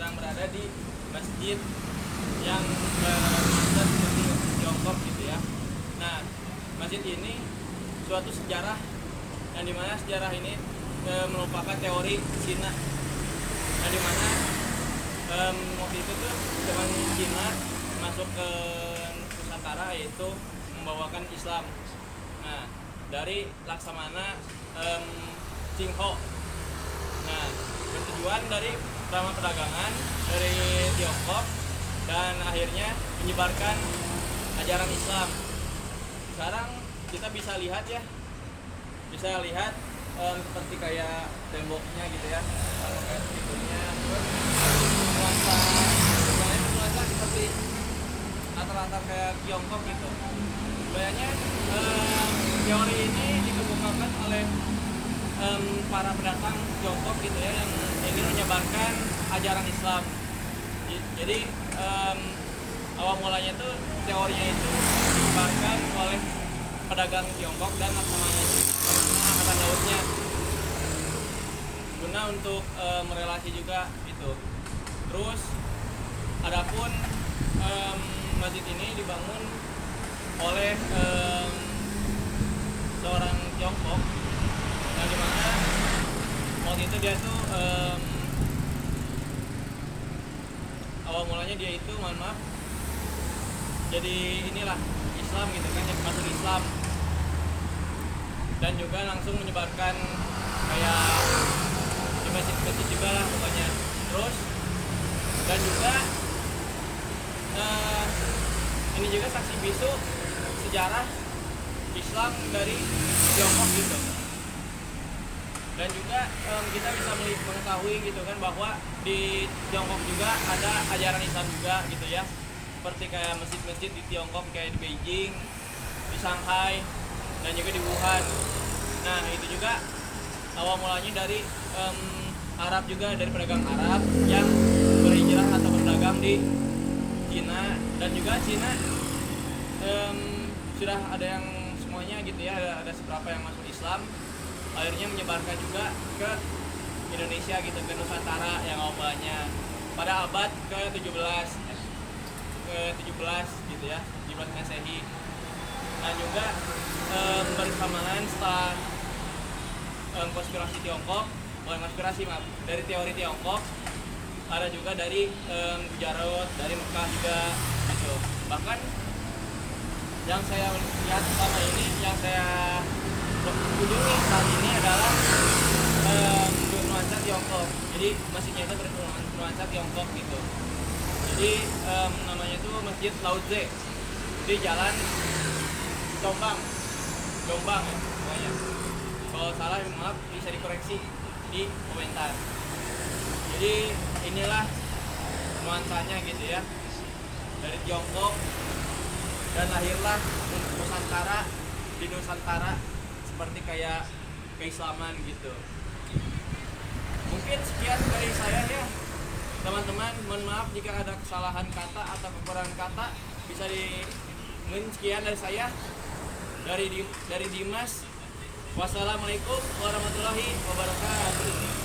sedang berada di masjid yang bernuansa seperti Tiongkok gitu ya. Nah, masjid ini suatu sejarah yang dimana sejarah ini merupakan teori Cina, yang dimana waktu itu tuh zaman Cina masuk ke Nusantara yaitu membawakan Islam. Nah, dari Laksamana Qingho. Nah, bertujuan dari pertama perdagangan dari Tiongkok dan akhirnya menyebarkan ajaran Islam. Sekarang kita bisa lihat ya, seperti kayak temboknya gitu ya, kalau kayak itunya, nuansa seperti latar-latar kayak Tiongkok gitu. Sebenarnya teori ini dikemukakan oleh para pendatang Tiongkok gitu ya, yang ingin menyebarkan ajaran Islam. Jadi awal mulanya tuh teorinya itu disebarkan oleh pedagang Tiongkok dan Laksamana angkatan lautnya, guna untuk merelasi juga itu. Terus adapun masjid ini dibangun oleh seorang Tiongkok, yang dimana waktu itu dia tuh awal mulanya dia itu jadi inilah Islam gitu kan, yang masuk Islam dan juga langsung menyebarkan kayak di masjid-masjid juga lah pokoknya. Terus dan juga ini juga saksi bisu sejarah Islam dari Tiongkok gitu. Dan juga kita bisa mengetahui gitu kan bahwa di Tiongkok juga ada ajaran Islam juga gitu ya, seperti kayak masjid-masjid di Tiongkok kayak di Beijing, di Shanghai, dan juga di Wuhan. Nah, itu juga awal mulanya dari Arab juga, dari pedagang Arab yang berhijrah atau berdagang di Cina. Dan juga Cina sudah ada yang semuanya gitu ya, ada seberapa yang masuk Islam, akhirnya menyebarkan juga ke Indonesia gitu, ke Nusantara yang awalnya pada abad ke-17 gitu ya, 17 Masehi. Nah, juga bersamaan setelah konspirasi Tiongkok, dari teori Tiongkok, ada juga dari Gujarat, dari Mekah juga gitu. Bahkan yang saya lihat selama ini, yang saya kunjungi saat ini adalah bernuansa Tiongkok. Jadi masjidnya itu bernuansa Tiongkok gitu. Jadi namanya itu Masjid Lao Tse di Jalan Jombang ya pokoknya. Kalau salah maaf bisa dikoreksi di komentar. Jadi inilah nuansanya gitu ya, dari Tiongkok, dan lahirlah di Nusantara seperti kayak keislaman gitu. Mungkin sekian dari saya ya teman-teman, mohon maaf jika ada kesalahan kata atau kekurangan kata. Mungkin sekian dari saya, dari Dimas. Wassalamualaikum warahmatullahi wabarakatuh.